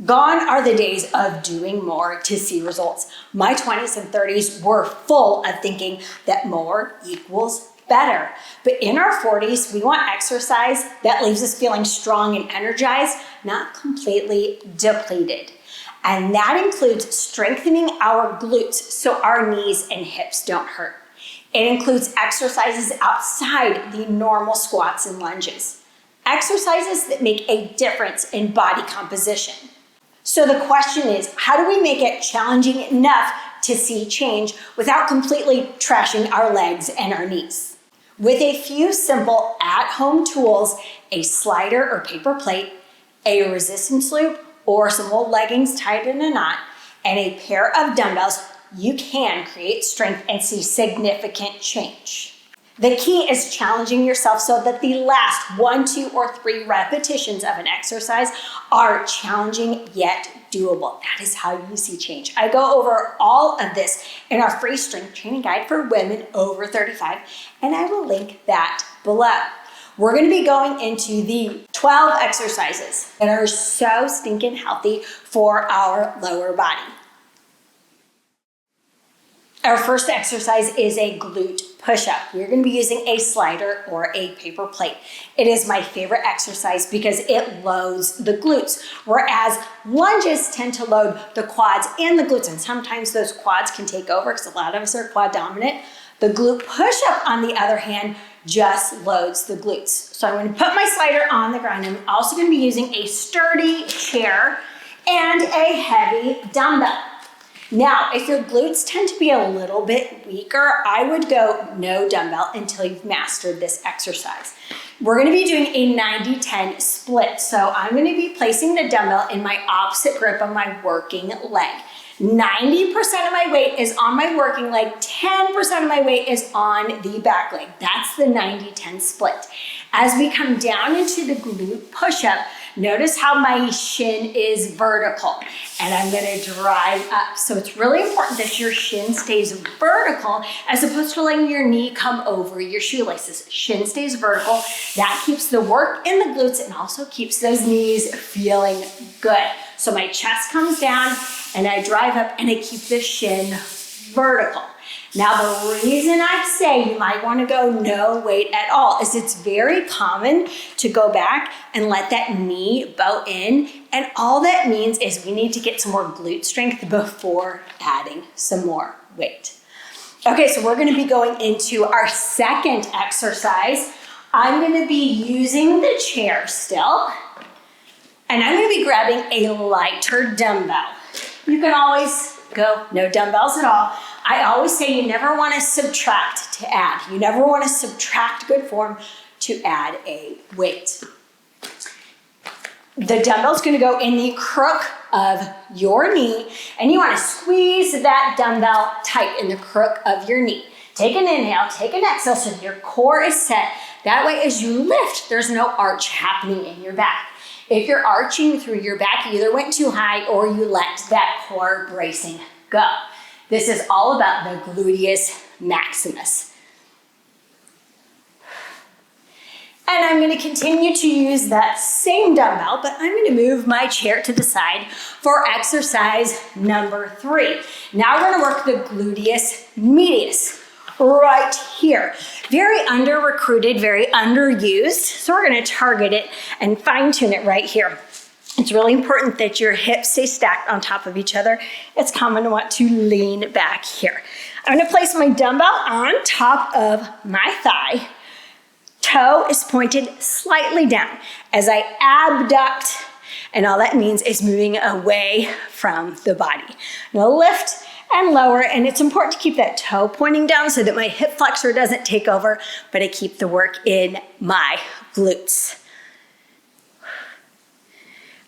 Gone are the days of doing more to see results. My 20s and 30s were full of thinking that more equals better. But in our 40s, we want exercise that leaves us feeling strong and energized, not completely depleted. And that includes strengthening our glutes so our knees and hips don't hurt. It includes exercises outside the normal squats and lunges. Exercises that make a difference in body composition. So the question is, how do we make it challenging enough to see change without completely trashing our legs and our knees? With a few simple at-home tools, a slider or paper plate, a resistance loop, or some old leggings tied in a knot, and a pair of dumbbells, you can create strength and see significant change. The key is challenging yourself so that the last 1, 2, or 3 repetitions of an exercise are challenging yet doable. That is how you see change. I go over all of this in our free strength training guide for women over 35, and I will link that below. We're gonna be going into the 12 exercises that are so stinking healthy for our lower body. Our first exercise is a glute push-up. We're going to be using a slider or a paper plate. It is my favorite exercise because it loads the glutes, whereas lunges tend to load the quads and the glutes, and sometimes those quads can take over because a lot of us are quad dominant. The glute push-up, on the other hand, just loads the glutes. So I'm going to put my slider on the ground. I'm also going to be using a sturdy chair and a heavy dumbbell. Now, if your glutes tend to be a little bit weaker, I would go no dumbbell until you've mastered this exercise. We're going to be doing a 90-10 split. So I'm going to be placing the dumbbell in my opposite grip on my working leg. 90% of my weight is on my working leg, 10% of my weight is on the back leg. That's the 90-10 split. As we come down into the glute push-up, notice how my shin is vertical, and I'm gonna drive up. So it's really important that your shin stays vertical as opposed to letting your knee come over your shoelaces. Shin stays vertical. That keeps the work in the glutes and also keeps those knees feeling good. So my chest comes down and I drive up and I keep the shin vertical. Now, the reason I say you might want to go no weight at all is it's very common to go back and let that knee bow in, and all that means is we need to get some more glute strength before adding some more weight. Okay, so we're going to be going into our second exercise. I'm going to be using the chair still, and I'm going to be grabbing a lighter dumbbell. You can always go no dumbbells at all. I always say you never want to subtract to add. You never want to subtract good form to add a weight. The dumbbell's going to go in the crook of your knee, and you want to squeeze that dumbbell tight in the crook of your knee. Take an inhale, take an exhale so your core is set. That way, as you lift, there's no arch happening in your back. If you're arching through your back, you either went too high or you let that core bracing go. This is all about the gluteus maximus. And I'm going to continue to use that same dumbbell, but I'm going to move my chair to the side for exercise number 3. Now we're going to work the gluteus medius right here. Very under-recruited, very underused. So we're going to target it and fine-tune it right here. It's really important that your hips stay stacked on top of each other. It's common to want to lean back here. I'm going to place my dumbbell on top of my thigh. Toe is pointed slightly down as I abduct, and all that means is moving away from the body. I'm going to lift and lower, and it's important to keep that toe pointing down so that my hip flexor doesn't take over, but I keep the work in my glutes.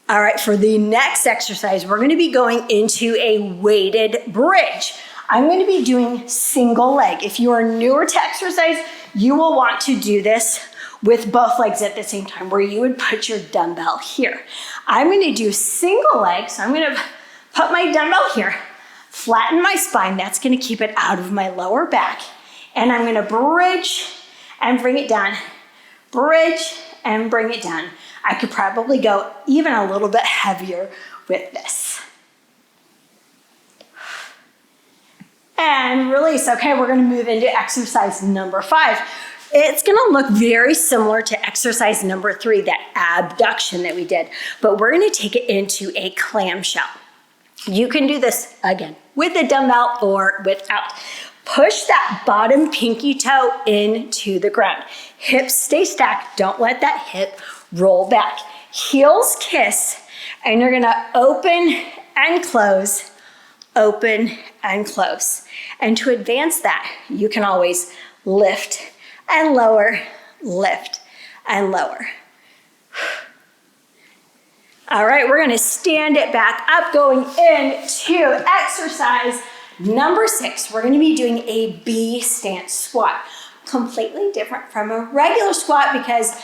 All right, for the next exercise, we're going to be going into a weighted bridge. I'm going to be doing single leg. If you are newer to exercise, you will want to do this with both legs at the same time, where you would put your dumbbell here. I'm going to do single leg, so I'm going to put my dumbbell here, flatten my spine. That's going to keep it out of my lower back. And I'm going to bridge and bring it down, bridge and bring it down. I could probably go even a little bit heavier with this. And release. Okay, we're gonna move into exercise number 5. It's gonna look very similar to exercise number 3, that abduction that we did, but we're gonna take it into a clamshell. You can do this, again, with a dumbbell or without. Push that bottom pinky toe into the ground. Hips stay stacked, don't let that hip roll back. Heels kiss, and you're gonna open and close, open and close. And to advance that, you can always lift and lower, lift and lower. All right, we're gonna stand it back up, going into exercise number 6. We're gonna be doing a B stance squat. Completely different from a regular squat because,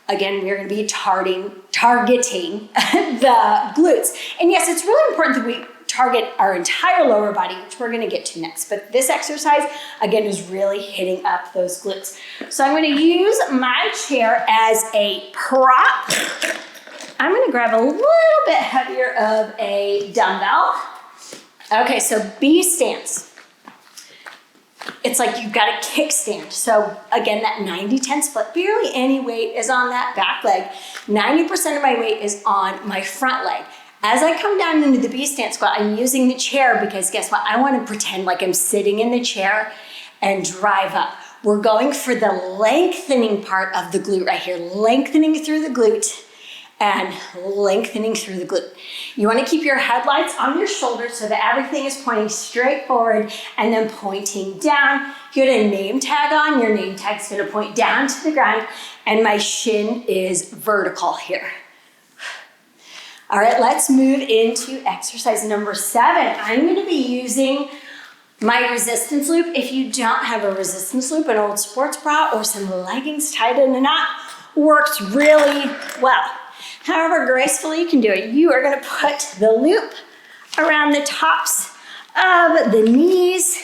again, we're gonna be targeting the glutes. And yes, it's really important that we target our entire lower body, which we're gonna get to next. But this exercise, again, is really hitting up those glutes. So I'm gonna use my chair as a prop. I'm gonna grab a little bit heavier of a dumbbell. Okay, so B stance. It's like you've got a kickstand. So again, that 90-10 split, barely any weight is on that back leg. 90% of my weight is on my front leg. As I come down into the B stance squat, I'm using the chair because guess what? I want to pretend like I'm sitting in the chair and drive up. We're going for the lengthening part of the glute right here, lengthening through the glute and lengthening through the glute. You want to keep your headlights on your shoulders so that everything is pointing straight forward and then pointing down. If you had a name tag on, your name tag's going to point down to the ground, and my shin is vertical here. All right, let's move into exercise number 7. I'm gonna be using my resistance loop. If you don't have a resistance loop, an old sports bra or some leggings tied in a knot works really well. However gracefully you can do it, you are gonna put the loop around the tops of the knees,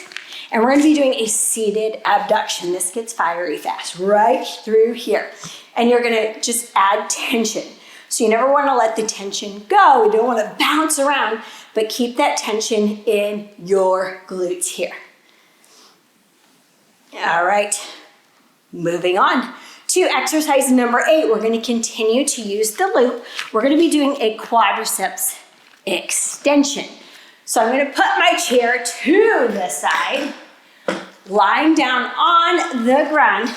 and we're gonna be doing a seated abduction. This gets fiery fast, right through here. And you're gonna just add tension. So you never want to let the tension go. You don't want to bounce around, but keep that tension in your glutes here. All right, moving on to exercise number 8. We're going to continue to use the loop. We're going to be doing a quadriceps extension. So I'm going to put my chair to the side, lying down on the ground.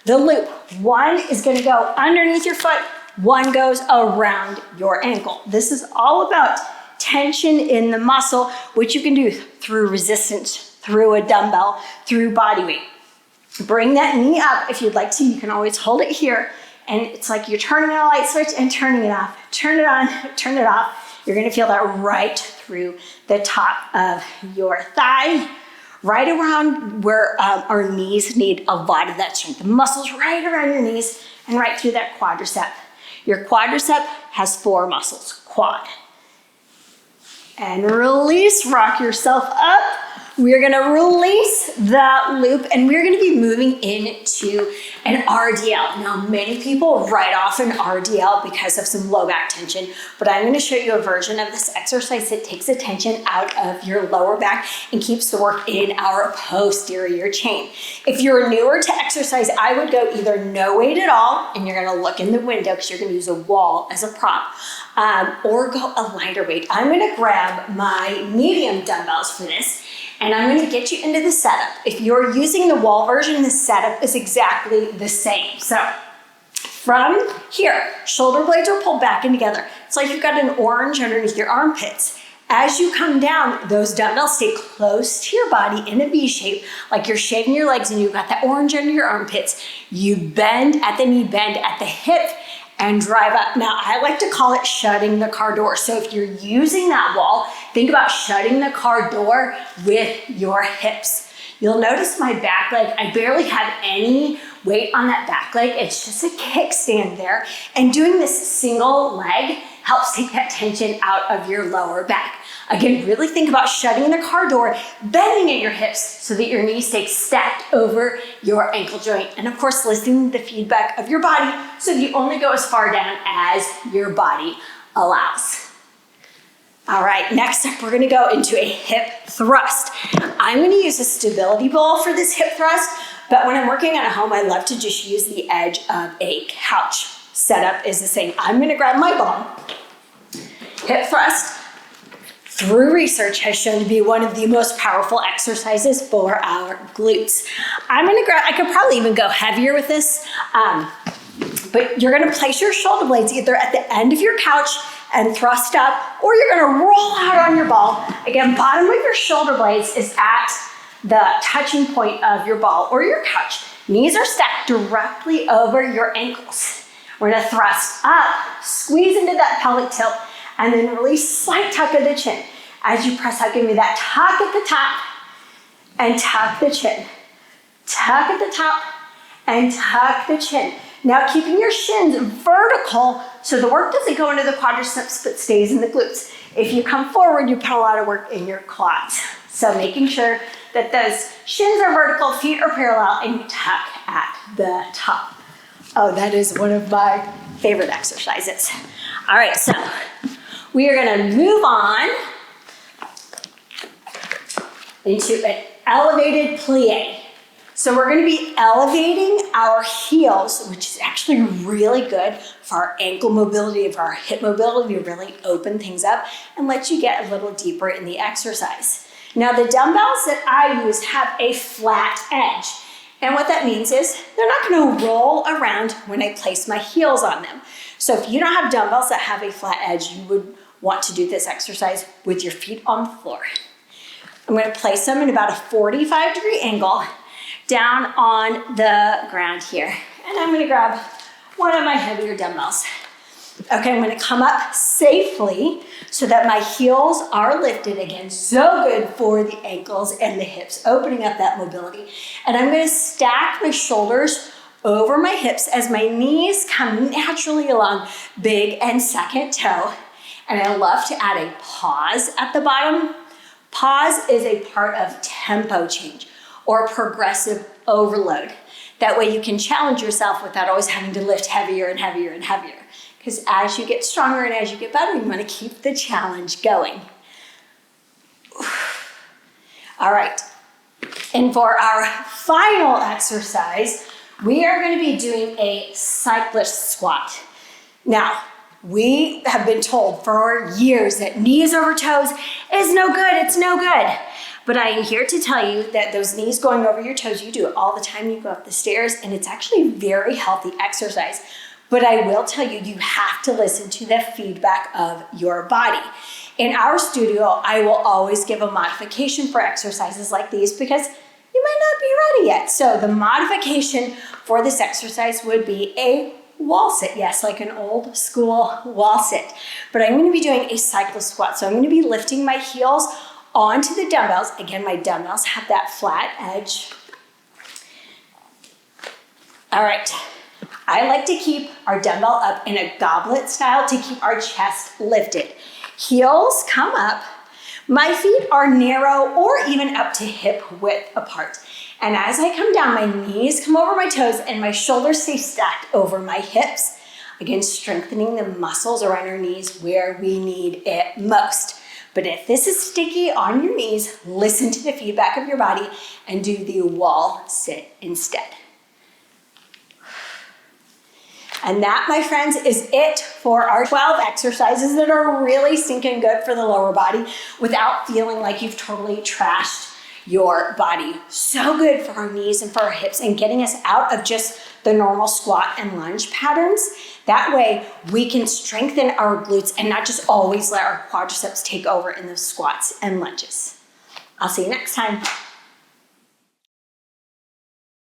The loop, one is going to go underneath your foot, one goes around your ankle. This is all about tension in the muscle, which you can do through resistance, through a dumbbell, through body weight. Bring that knee up if you'd like to. You can always hold it here, and it's like you're turning on a light switch and turning it off. Turn it on, turn it off. You're gonna feel that right through the top of your thigh, right around where our knees need a lot of that strength. The muscles right around your knees and right through that quadricep. Your quadricep has 4 muscles, quad. And release, rock yourself up. We're gonna release the loop, and we're gonna be moving into an RDL. Now, many people write off an RDL because of some low back tension, but I'm gonna show you a version of this exercise that takes the tension out of your lower back and keeps the work in our posterior chain. If you're newer to exercise, I would go either no weight at all, and you're gonna look in the window because you're gonna use a wall as a prop, or go a lighter weight. I'm gonna grab my medium dumbbells for this, and I'm gonna get you into the setup. If you're using the wall version, the setup is exactly the same. So from here, shoulder blades are pulled back and together. It's like you've got an orange underneath your armpits. As you come down, those dumbbells stay close to your body in a V shape, like you're shaving your legs and you've got that orange under your armpits. You bend at the knee, bend at the hip, and drive up. Now, I like to call it shutting the car door. So if you're using that wall, think about shutting the car door with your hips. You'll notice my back leg, I barely have any weight on that back leg. It's just a kickstand there. And doing this single leg helps take that tension out of your lower back. Again, really think about shutting the car door, bending at your hips so that your knees stay stacked over your ankle joint. And of course, listening to the feedback of your body so that you only go as far down as your body allows. All right, next up, we're gonna go into a hip thrust. I'm gonna use a stability ball for this hip thrust, but when I'm working at home, I love to just use the edge of a couch. Setup is the same. I'm gonna grab my ball. Hip thrust, through research, has shown to be one of the most powerful exercises for our glutes. I could probably even go heavier with this, but you're gonna place your shoulder blades either at the end of your couch and thrust up, or you're gonna roll out on your ball. Again, bottom of your shoulder blades is at the touching point of your ball or your couch. Knees are stacked directly over your ankles. We're gonna thrust up, squeeze into that pelvic tilt, and then release, slight tuck of the chin. As you press out, give me that tuck at the top and tuck the chin. Tuck at the top and tuck the chin. Now keeping your shins vertical so the work doesn't go into the quadriceps but stays in the glutes. If you come forward, you put a lot of work in your quads. So making sure that those shins are vertical, feet are parallel, and you tuck at the top. Oh, that is one of my favorite exercises. All right, so we are gonna move on into an elevated plie. So we're gonna be elevating our heels, which is actually really good for our ankle mobility, for our hip mobility, to really open things up and let you get a little deeper in the exercise. Now the dumbbells that I use have a flat edge. And what that means is they're not gonna roll around when I place my heels on them. So if you don't have dumbbells that have a flat edge, you would want to do this exercise with your feet on the floor. I'm gonna place them in about a 45-degree angle down on the ground here. And I'm gonna grab one of my heavier dumbbells. Okay, I'm gonna come up safely so that my heels are lifted again. So good for the ankles and the hips, opening up that mobility. And I'm gonna stack my shoulders over my hips as my knees come naturally along big and second toe. And I love to add a pause at the bottom. Pause is a part of tempo change or progressive overload. That way you can challenge yourself without always having to lift heavier and heavier and heavier. Because as you get stronger and as you get better, you want to keep the challenge going. All right, and for our final exercise, we are going to be doing a cyclist squat. Now, we have been told for years that knees over toes is no good, it's no good. But I am here to tell you that those knees going over your toes, you do it all the time, you go up the stairs, and it's actually a very healthy exercise. But I will tell you, you have to listen to the feedback of your body. In our studio, I will always give a modification for exercises like these because you might not be ready yet. So the modification for this exercise would be a wall sit. Yes, like an old school wall sit. But I'm going to be doing a cyclist squat. So I'm going to be lifting my heels onto the dumbbells. Again, my dumbbells have that flat edge. All right. I like to keep our dumbbell up in a goblet style to keep our chest lifted. Heels come up. My feet are narrow or even up to hip width apart. And as I come down, my knees come over my toes and my shoulders stay stacked over my hips. Again, strengthening the muscles around our knees where we need it most. But if this is sticky on your knees, listen to the feedback of your body and do the wall sit instead. And that, my friends, is it for our 12 exercises that are really stinking good for the lower body without feeling like you've totally trashed your body. So good for our knees and for our hips and getting us out of just the normal squat and lunge patterns. That way we can strengthen our glutes and not just always let our quadriceps take over in those squats and lunges. I'll see you next time.